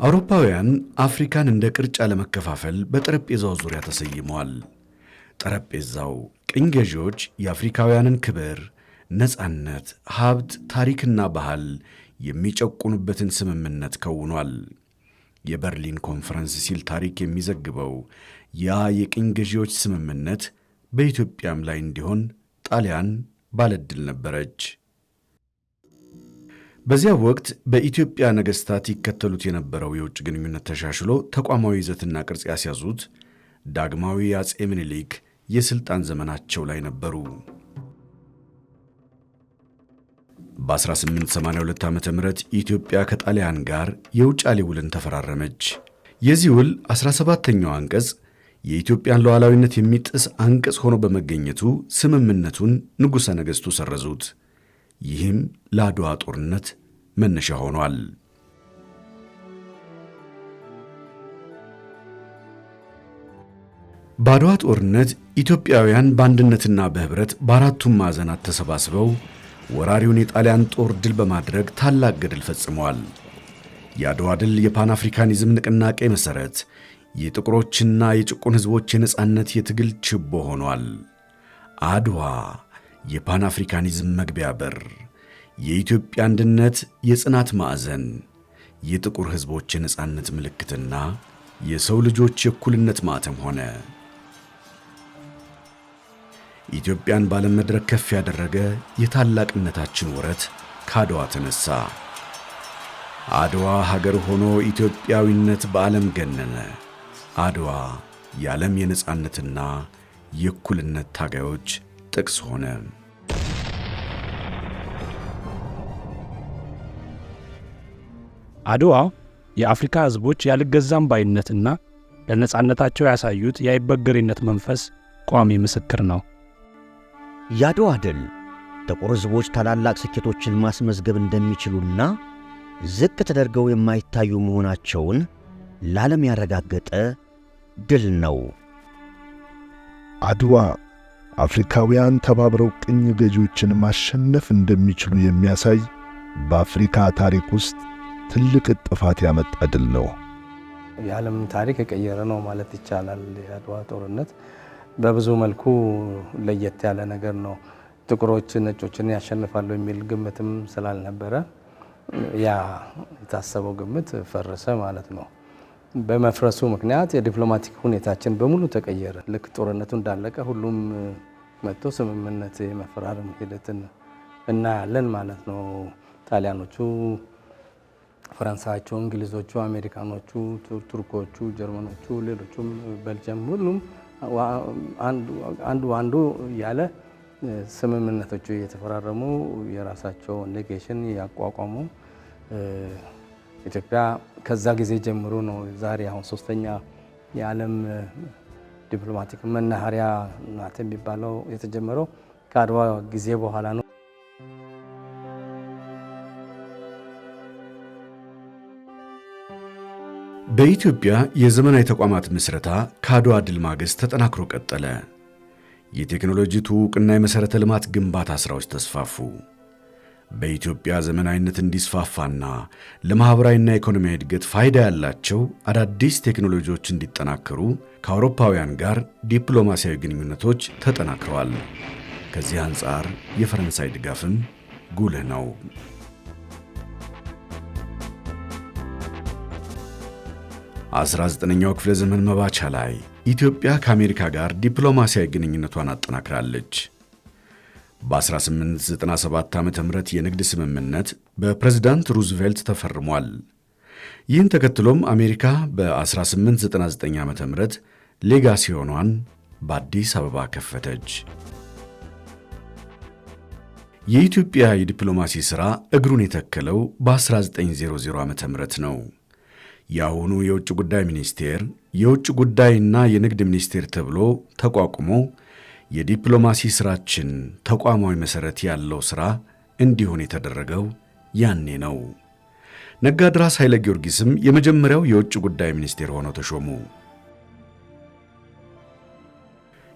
አውሮፓውያን አፍሪካን እንደ ቅርጫ ለመከፋፈል በጠረጴዛው ዙሪያ ተሰይመዋል። ጠረጴዛው ቅኝ ገዢዎች የአፍሪካውያንን ክብር፣ ነፃነት፣ ሀብት፣ ታሪክና ባህል የሚጨቁኑበትን ስምምነት ከውኗል። የበርሊን ኮንፈረንስ ሲል ታሪክ የሚዘግበው ያ የቅኝ ገዢዎች ስምምነት በኢትዮጵያም ላይ እንዲሆን ጣሊያን ባለድል ነበረች። በዚያ ወቅት በኢትዮጵያ ነገሥታት ይከተሉት የነበረው የውጭ ግንኙነት ተሻሽሎ ተቋማዊ ይዘትና ቅርጽ ያስያዙት ዳግማዊ አፄ ምኒልክ የሥልጣን ዘመናቸው ላይ ነበሩ። በ1882 ዓ.ም ኢትዮጵያ ከጣሊያን ጋር የውጫሌ ውልን ተፈራረመች። የዚህ ውል 17ኛው አንቀጽ የኢትዮጵያን ሉዓላዊነት የሚጥስ አንቀጽ ሆኖ በመገኘቱ ስምምነቱን ንጉሠ ነገሥቱ ሰረዙት። ይህም ለአድዋ ጦርነት መነሻ ሆኗል። በአድዋ ጦርነት ኢትዮጵያውያን በአንድነትና በኅብረት በአራቱም ማዕዘናት ተሰባስበው ወራሪውን የጣሊያን ጦር ድል በማድረግ ታላቅ ገድል ፈጽመዋል። የአድዋ ድል የፓን አፍሪካኒዝም ንቅናቄ መሠረት፣ የጥቁሮችና የጭቁን ሕዝቦች የነጻነት የትግል ችቦ ሆኗል። አድዋ የፓን አፍሪካኒዝም መግቢያ በር፣ የኢትዮጵያ አንድነት የጽናት ማዕዘን፣ የጥቁር ሕዝቦች የነጻነት ምልክትና የሰው ልጆች የእኩልነት ማኅተም ሆነ። ኢትዮጵያን በዓለም መድረክ ከፍ ያደረገ የታላቅነታችን ወረት ከአድዋ ተነሣ። አድዋ ሀገር ሆኖ ኢትዮጵያዊነት በዓለም ገነነ። አድዋ የዓለም የነጻነትና የእኩልነት ታጋዮች ጥቅስ ሆነ። አድዋ የአፍሪካ ሕዝቦች ያልገዛም ባይነትና ለነጻነታቸው ያሳዩት የአይበገሬነት መንፈስ ቋሚ ምስክር ነው። የአድዋ ድል ጥቁር ሕዝቦች ታላላቅ ስኬቶችን ማስመዝገብ እንደሚችሉና ዝቅ ተደርገው የማይታዩ መሆናቸውን ለዓለም ያረጋገጠ ድል ነው። አድዋ አፍሪካውያን ተባብረው ቅኝ ገዢዎችን ማሸነፍ እንደሚችሉ የሚያሳይ በአፍሪካ ታሪክ ውስጥ ትልቅ ጥፋት ያመጣ ድል ነው። የዓለም ታሪክ የቀየረ ነው ማለት ይቻላል። የአድዋ ጦርነት በብዙ መልኩ ለየት ያለ ነገር ነው። ጥቁሮች ነጮችን ያሸንፋሉ የሚል ግምትም ስላልነበረ ያ የታሰበው ግምት ፈረሰ ማለት ነው። በመፍረሱ ምክንያት የዲፕሎማቲክ ሁኔታችን በሙሉ ተቀየረ። ልክ ጦርነቱ እንዳለቀ ሁሉም መጥቶ ስምምነት የመፈራረም ሂደትን እናያለን ማለት ነው። ጣሊያኖቹ፣ ፈረንሳዮቹ፣ እንግሊዞቹ፣ አሜሪካኖቹ፣ ቱርኮቹ፣ ጀርመኖቹ፣ ሌሎቹም ቤልጅየም፣ ሁሉም አንዱ እያለ ስምምነቶቹ እየተፈራረሙ የራሳቸው ኔጌሽን ያቋቋሙ ኢትዮጵያ ከዛ ጊዜ ጀምሮ ነው ዛሬ አሁን ሶስተኛ የዓለም ዲፕሎማቲክ መናኸሪያ ናት የሚባለው የተጀመረው ከአድዋ ጊዜ በኋላ ነው። በኢትዮጵያ የዘመናዊ ተቋማት ምስረታ ከአድዋ ድል ማግስት ተጠናክሮ ቀጠለ። የቴክኖሎጂ ትውውቅና የመሠረተ ልማት ግንባታ ሥራዎች ተስፋፉ። በኢትዮጵያ ዘመናዊነት እንዲስፋፋና ለማኅበራዊና ኢኮኖሚያዊ እድገት ፋይዳ ያላቸው አዳዲስ ቴክኖሎጂዎች እንዲጠናከሩ ከአውሮፓውያን ጋር ዲፕሎማሲያዊ ግንኙነቶች ተጠናክረዋል። ከዚህ አንጻር የፈረንሳይ ድጋፍም ጉልህ ነው። 19ኛው ክፍለ ዘመን መባቻ ላይ ኢትዮጵያ ከአሜሪካ ጋር ዲፕሎማሲያዊ ግንኙነቷን አጠናክራለች። በ1897 ዓ.ም የንግድ ስምምነት በፕሬዝዳንት ሩዝቬልት ተፈርሟል። ይህን ተከትሎም አሜሪካ በ1899 ዓ.ም ሌጋሲዮኗን በአዲስ አበባ ከፈተች። የኢትዮጵያ የዲፕሎማሲ ሥራ እግሩን የተከለው በ1900 ዓ.ም ነው። የአሁኑ የውጭ ጉዳይ ሚኒስቴር የውጭ ጉዳይና የንግድ ሚኒስቴር ተብሎ ተቋቁሞ የዲፕሎማሲ ሥራችን ተቋማዊ መሠረት ያለው ሥራ እንዲሆን የተደረገው ያኔ ነው። ነጋድራስ ኃይለ ጊዮርጊስም የመጀመሪያው የውጭ ጉዳይ ሚኒስቴር ሆነው ተሾሙ።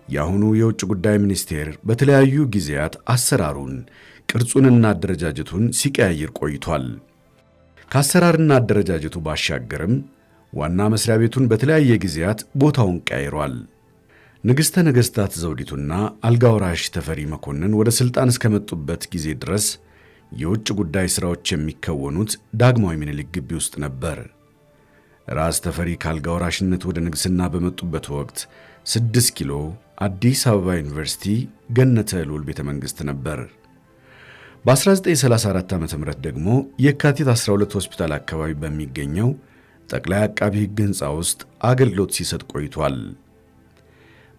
የአሁኑ የውጭ ጉዳይ ሚኒስቴር በተለያዩ ጊዜያት አሰራሩን፣ ቅርጹንና አደረጃጀቱን ሲቀያይር ቆይቷል። ከአሰራርና አደረጃጀቱ ባሻገርም ዋና መስሪያ ቤቱን በተለያየ ጊዜያት ቦታውን ቀይሯል። ንግሥተ ነገሥታት ዘውዲቱና አልጋ ወራሽ ተፈሪ መኮንን ወደ ሥልጣን እስከመጡበት ጊዜ ድረስ የውጭ ጉዳይ ሥራዎች የሚከወኑት ዳግማዊ ምኒልክ ግቢ ውስጥ ነበር። ራስ ተፈሪ ከአልጋ ወራሽነት ወደ ንግሥና በመጡበት ወቅት 6 ኪሎ አዲስ አበባ ዩኒቨርሲቲ ገነተ ልዑል ቤተ መንግሥት ነበር። በ1934 ዓ.ም ደግሞ የካቲት 12 ሆስፒታል አካባቢ በሚገኘው ጠቅላይ አቃቢ ሕግ ሕንፃ ውስጥ አገልግሎት ሲሰጥ ቆይቷል።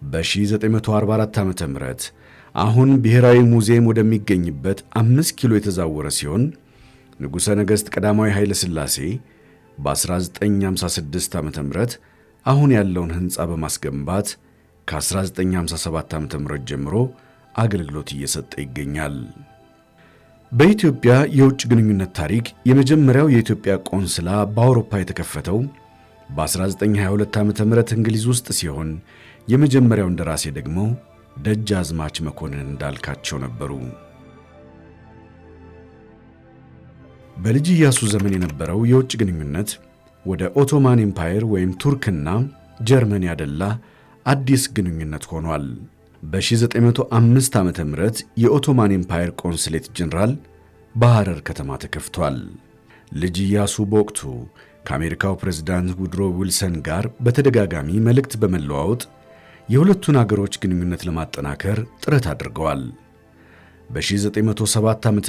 በ1944 ዓ.ም አሁን ብሔራዊ ሙዚየም ወደሚገኝበት 5 ኪሎ የተዛወረ ሲሆን ንጉሠ ነገሥት ቀዳማዊ ኃይለ ሥላሴ በ1956 ዓ.ም አሁን ያለውን ሕንፃ በማስገንባት ከ1957 ዓ.ም ጀምሮ አገልግሎት እየሰጠ ይገኛል። በኢትዮጵያ የውጭ ግንኙነት ታሪክ የመጀመሪያው የኢትዮጵያ ቆንስላ በአውሮፓ የተከፈተው በ1922 ዓ.ም እንግሊዝ ውስጥ ሲሆን የመጀመሪያው እንደራሴ ደግሞ ደጃዝማች መኮንን እንዳልካቸው ነበሩ። በልጅ ኢያሱ ዘመን የነበረው የውጭ ግንኙነት ወደ ኦቶማን ኤምፓየር ወይም ቱርክና ጀርመን ያደላ አዲስ ግንኙነት ሆኗል። በ1905 ዓ.ም የኦቶማን ኤምፓየር ቆንስሌት ጀነራል በሐረር ከተማ ተከፍቷል። ልጅ ኢያሱ በወቅቱ ከአሜሪካው ፕሬዝዳንት ውድሮ ዊልሰን ጋር በተደጋጋሚ መልእክት በመለዋወጥ የሁለቱን አገሮች ግንኙነት ለማጠናከር ጥረት አድርገዋል። በ1907 ዓ.ም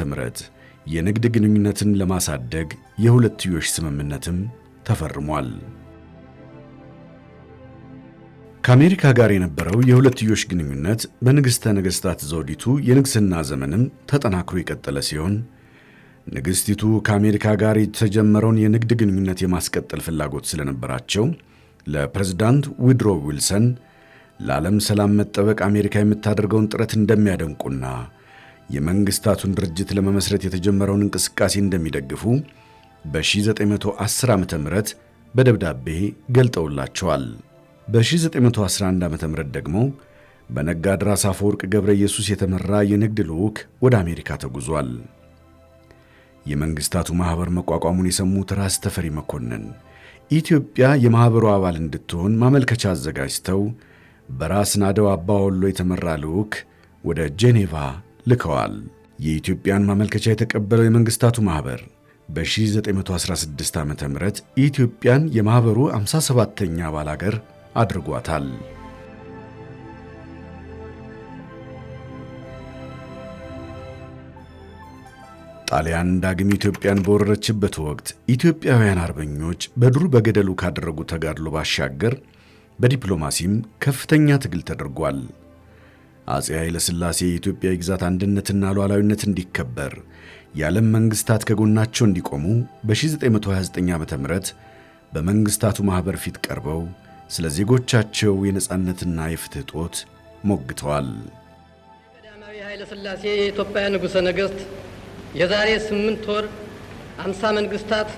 የንግድ ግንኙነትን ለማሳደግ የሁለትዮሽ ስምምነትም ተፈርሟል። ከአሜሪካ ጋር የነበረው የሁለትዮሽ ግንኙነት በንግሥተ ነገሥታት ዘውዲቱ የንግሥና ዘመንም ተጠናክሮ የቀጠለ ሲሆን ንግሥቲቱ ከአሜሪካ ጋር የተጀመረውን የንግድ ግንኙነት የማስቀጠል ፍላጎት ስለነበራቸው ለፕሬዝዳንት ውድሮ ዊልሰን ለዓለም ሰላም መጠበቅ አሜሪካ የምታደርገውን ጥረት እንደሚያደንቁና የመንግሥታቱን ድርጅት ለመመስረት የተጀመረውን እንቅስቃሴ እንደሚደግፉ በ1910 ዓ.ም በደብዳቤ ገልጠውላቸዋል። በ1911 ዓ.ም ደግሞ በነጋድራስ አፈወርቅ ገብረ ኢየሱስ የተመራ የንግድ ልዑክ ወደ አሜሪካ ተጉዟል። የመንግሥታቱ ማኅበር መቋቋሙን የሰሙት ራስ ተፈሪ መኮንን ኢትዮጵያ የማኅበሩ አባል እንድትሆን ማመልከቻ አዘጋጅተው በራስ ናደው አባወሎ የተመራ ልዑክ ወደ ጄኔቫ ልከዋል። የኢትዮጵያን ማመልከቻ የተቀበለው የመንግሥታቱ ማኅበር በ1916 ዓ.ም ኢትዮጵያን የማኅበሩ 57ኛ አባል አገር አድርጓታል። ጣሊያን ዳግም ኢትዮጵያን በወረረችበት ወቅት ኢትዮጵያውያን አርበኞች በዱር በገደሉ ካደረጉ ተጋድሎ ባሻገር በዲፕሎማሲም ከፍተኛ ትግል ተደርጓል። አፄ ኃይለ ሥላሴ የኢትዮጵያ የግዛት አንድነትና ሉዓላዊነት እንዲከበር የዓለም መንግሥታት ከጎናቸው እንዲቆሙ በ1929 ዓ.ም በመንግሥታቱ ማኅበር ፊት ቀርበው ስለ ዜጎቻቸው የነጻነትና የፍትሕ እጦት ሞግተዋል። ቀዳማዊ ኃይለ ሥላሴ የኢትዮጵያ ንጉሠ ነገሥት የዛሬ 8 ወር 50 መንግሥታት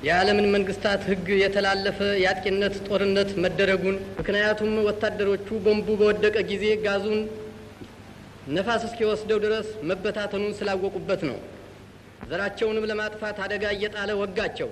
የዓለምን መንግሥታት ሕግ የተላለፈ የአጥቂነት ጦርነት መደረጉን ምክንያቱም ወታደሮቹ ቦምቡ በወደቀ ጊዜ ጋዙን ነፋስ እስኪወስደው ድረስ መበታተኑን ስላወቁበት ነው። ዘራቸውንም ለማጥፋት አደጋ እየጣለ ወጋቸው።